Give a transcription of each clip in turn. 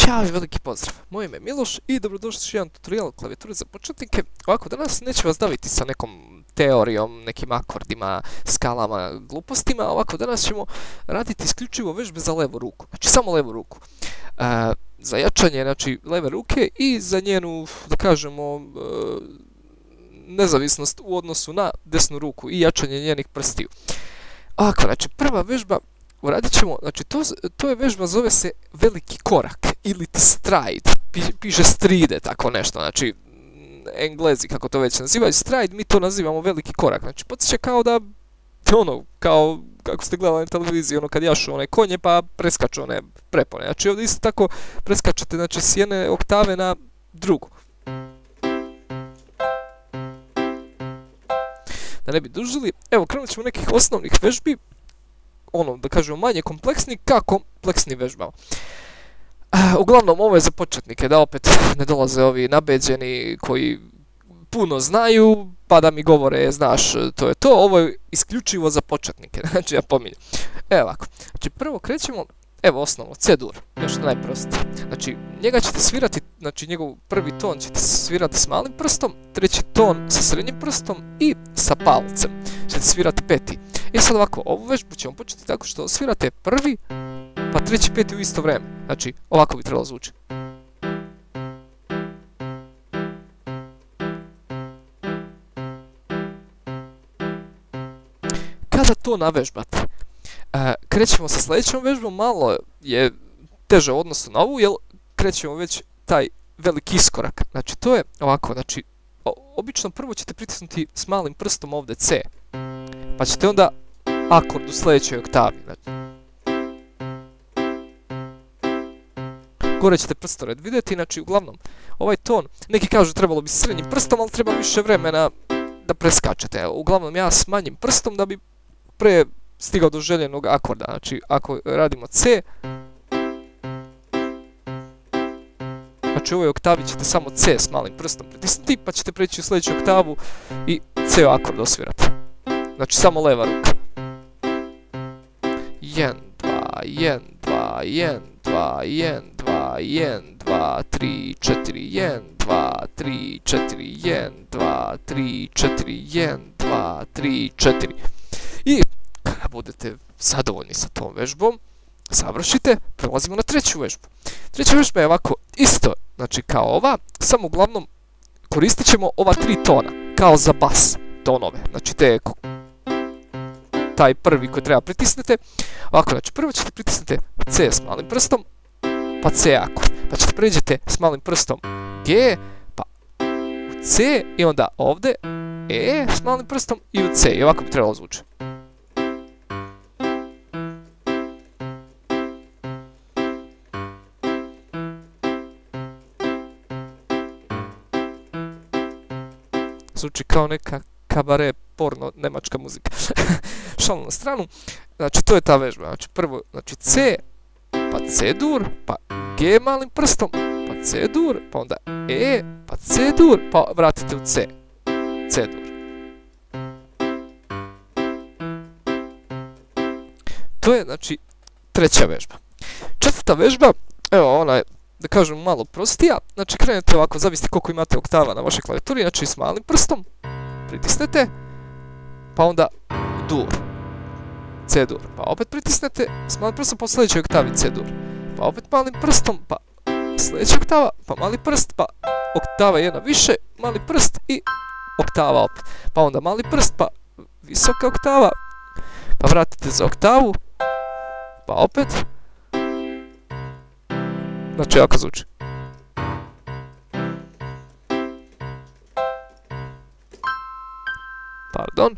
Ćao i veliki pozdrav, moje ime je Miloš i dobrodošli u jedan tutorial klavijature za početnike. Ovako, danas neću vas daviti sa nekom teorijom, nekim akordima, skalama, glupostima. Ovako, danas ćemo raditi isključivo vežbe za levu ruku, znači samo levu ruku. Za jačanje, znači, leve ruke i za njenu, da kažemo, nezavisnost u odnosu na desnu ruku i jačanje njenih prstiju. Ovako, znači, prva vežba uradit ćemo, znači to je vežba, zove se veliki korak ili stride, piše stride, tako nešto, znači Englezi kako to već nazivaju, stride, mi to nazivamo veliki korak, znači podsjeća kao da, ono, kao kako ste gledali na televiziji, ono kad jašu one konje pa preskaču one prepone, znači ovdje isto tako preskačete, znači s jedne oktave na drugu. Da ne bi dužili, evo krenut ćemo nekih osnovnih vežbi, ono, da kažemo, manje kompleksni ka kompleksni vežbama. Uglavnom, ovo je za početnike, da opet ne dolaze ovi nabeđeni koji puno znaju, pa da mi govore, znaš, to je to, ovo je isključivo za početnike, znači ja pominjem. Evo ovako, znači prvo krećemo, evo osnovno, C-dur, nešto najprostije. Znači, njega ćete svirati, znači njegov prvi ton ćete svirati s malim prstom, treći ton sa srednjim prstom i sa palcem ćete svirati peti. I sad ovako, ovu vežbu ćemo početi tako što svirate prvi, pa treći, peti u isto vrijeme. Znači, ovako bi trebalo zvučiti. Kada to navežbate, krećemo sa sljedećom vežbom, malo je teže u odnosu na ovu, jer krećemo već taj veliki iskorak. Znači, to je ovako, znači, obično prvo ćete pritisnuti s malim prstom ovdje C, pa ćete onda akord u sljedećoj oktavi. Gore ćete prstored vidjeti, znači uglavnom ovaj ton, neki kažu trebalo bi srednjim prstom, ali treba više vremena da preskačete. Uglavnom ja s manjim prstom da bi pre stigao do željenog akorda. Znači ako radimo C, znači u ovoj oktavi ćete samo C s malim prstom pritisnuti, pa ćete preći u sljedeću oktavu i C akord osvirati. Znači samo leva ruka. 1, 2, 1, 2, 1, 2, 1, 2, 1, 2, 3, 4, 1, 2, 3, 4, 1, 2, 3, 4, 1, 2, 3, 4. I kada budete zadovoljni sa tom vežbom, završite, prelazimo na treću vežbu. Treća vežba je ovako isto, znači kao ova, samo uglavnom koristit ćemo ova tri tona, kao za bas tonove, znači taj prvi koji treba pritisnete. Ovako, znači prvo ćete pritisnete C s malim prstom, pa C akord, pa ćete pređete s malim prstom G, pa u C i onda ovdje E s malim prstom i u C, i ovako bi trebalo zvučiti. Zvuči kao neka kabare, porno, nemačka muzika. Šalu na stranu, znači to je ta vežba, znači prvo, znači C, pa C-dur, pa G malim prstom, pa C-dur, pa onda E, pa C-dur, pa vratite u C, C-dur. To je, znači, treća vežba. Četvrta vežba, evo ona je, da kažem, malo prostija, znači krenete ovako, zavisite koliko imate oktava na vašoj klavijaturi, znači s malim prstom, pritisnete, pa onda dur, C-dur, pa opet pritisnete s malim prstom, pa u sljedećoj oktavi C-dur, pa opet malim prstom, pa sljedeća oktava, pa mali prst, pa oktava jedna više, mali prst i oktava opet, pa onda mali prst, pa visoka oktava, pa vratite za oktavu, pa opet, znači ovako zvuči. Pardon.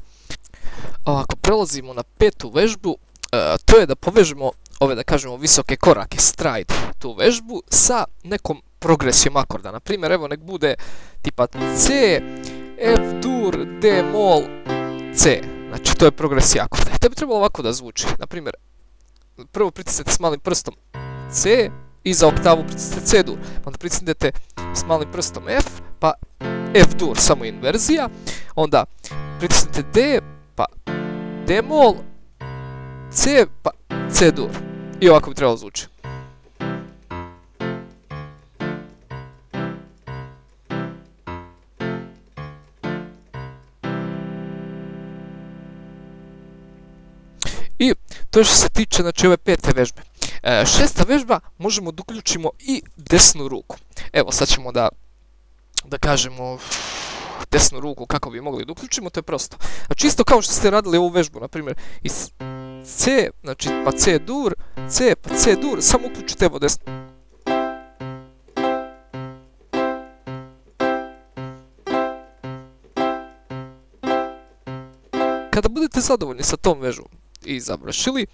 Ovako, prelazimo na petu vežbu, to je da povežemo ove, da kažemo, visoke korake, stride, tu vežbu sa nekom progresijom akorda. Naprimjer, evo nek bude tipa C, F, dur, D, mol, C. Znači, to je progresija akorda. I to bi trebalo ovako da zvuči. Naprimjer, prvo pritisnete s malim prstom C i za oktavu pritisnete C-dur. Onda pritisnete s malim prstom F, pa F-dur, samo inverzija. Onda pritisnete D, pa D-mol, C, pa C-dur. I ovako bi trebalo zvuči. To je što se tiče, znači, ove 5. vežbe. 6. vežba možemo da uključimo i desnu ruku. Evo, sad ćemo da kažemo desnu ruku kako bi mogli da uključimo, to je prosto. Znači, isto kao što ste radili ovu vežbu, na primjer, iz C, znači, pa C dur, C, pa C dur, samo uključite evo desnu. Kada budete zadovoljni sa tom vežbom i završili,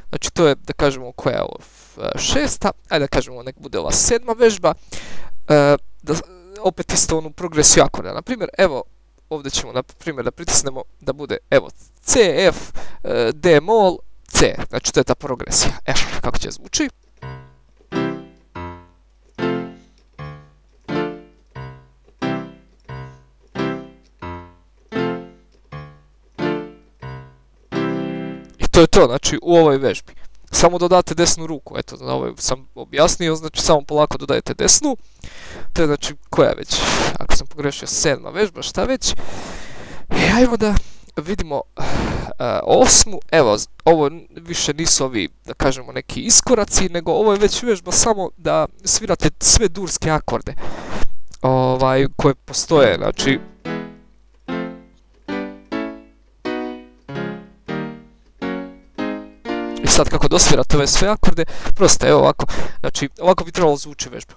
znači to je, da kažemo, koja je ovo 6. Ajde da kažemo, nek bude ova 7. vežba, opet isto onu progresiju akorda. Na primjer, evo, ovdje ćemo, na primjer, da pritisnemo da bude, evo, C, F, D, mol, C. Znači, to je ta progresija. Evo, kako će zvuči. To je to, znači, u ovoj vežbi. Samo dodate desnu ruku, eto, na ovoj sam objasnio, znači, samo polako dodajete desnu. To je, znači, koja već, ako sam pogrešio, 7. vežba, šta već. I ajmo da vidimo 8. Evo, ovo više nisu ovi, da kažemo, neki iskoraci, nego ovo je već vežba samo da svirate sve durske akorde koje postoje, znači. I sad kako dosvirate ove sve akorde, prosto evo ovako, znači ovako bi trebalo zvuči vežba.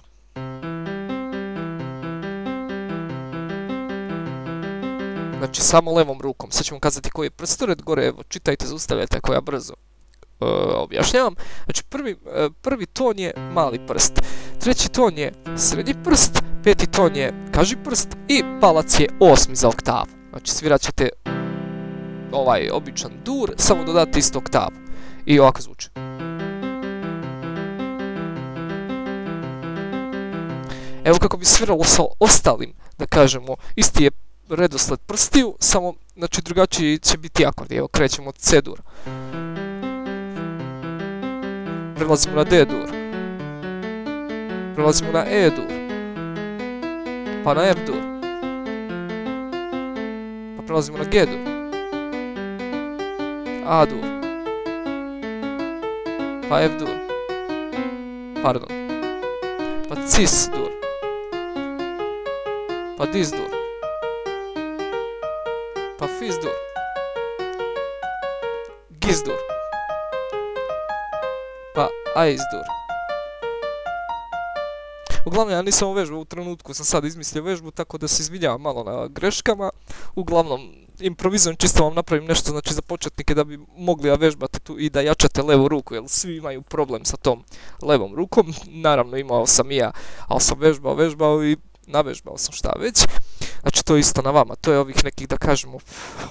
Znači samo levom rukom, sad ćemo kazati koji je prstored, gore evo čitajte, zaustavljajte ako ja brzo objašnjavam. Znači prvi ton je mali prst, treći ton je srednji prst, 5. ton je kaži prst i palac je 8. za oktavu. Znači svirat ćete ovaj običan dur, samo dodate isto oktavu. I ovako zvuči. Evo kako bi sviralo sa ostalim, da kažemo, isti je redosled prstiju, samo, znači, drugačiji će biti akordi. Evo, krećemo od C dur. Prelazimo na D dur. Prelazimo na E dur. Pa na F dur. Pa prelazimo na G dur. A dur. Pa F dur, pardon, pa Cis dur, pa Dis dur, pa Fis dur, Gis dur, pa Ais dur. Uglavnom, ja nisam vežbu u trenutku, sam sad izmislio vežbu, tako da se izvinjavam malo na greškama. Uglavnom, improvizujem, čisto vam napravim nešto, znači, za početnike da bi mogli vežbati tu i da jačate levu ruku, jer svi imaju problem sa tom levom rukom. Naravno, imao sam i ja, ali sam vežbao i navežbao sam šta već. Znači, to je isto na vama, to je ovih nekih, da kažemo,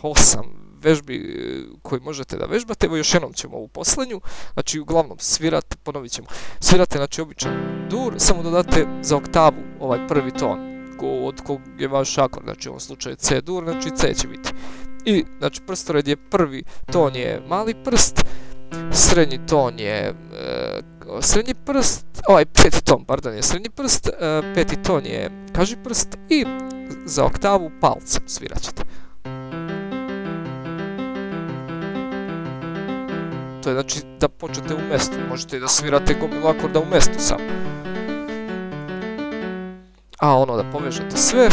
8 vežbi koji možete da vežbate. Evo, još jednom ćemo ovu posljednju. Znači, uglavnom, svirate, ponovit ćemo, svirate, znači, običan dur, samo dodate za oktavu ovaj prvi ton od kog je vaš akord, znači u ovom slučaju C dur, znači C će biti. I, znači, prstored je prvi ton je mali prst, srednji ton je srednji prst, ovaj 5. ton, pardon, je srednji prst, 5. ton je kaži prst i za oktavu palcem svirat ćete. To je, znači, da počnete u mestu, možete i da svirate gomilu akorda u mestu samo. A ono da povežete sve.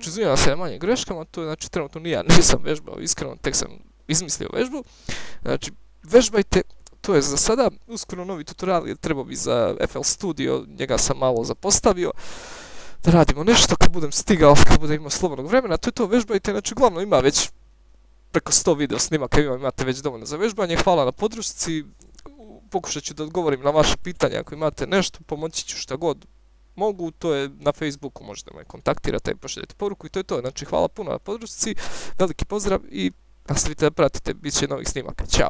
Izvinjavam se na manje greškama, to je, znači, trenutno ni ja nisam vežbao, iskreno, tek sam izmislio vežbu. Znači, vežbajte, to je za sada, uskoro novi tutorial je trebao bi za FL Studio, njega sam malo zapostavio, da radimo nešto kad budem stigao, kad budem imao slobodnog vremena, to je to, vežbajte, znači, uglavnom ima već preko 100 video snimaka, imate već dovoljno za vežbanje, hvala na podršci, pokušat ću da odgovorim na vaše pitanja, ako imate nešto, pomoći ću šta god mogu, to je na Facebooku, možete me kontaktirati i pošaljete poruku i to je to. Znači, hvala puno na podršci, veliki pozdrav i nastavite da pratite, bit će novih snimaka. Ćao!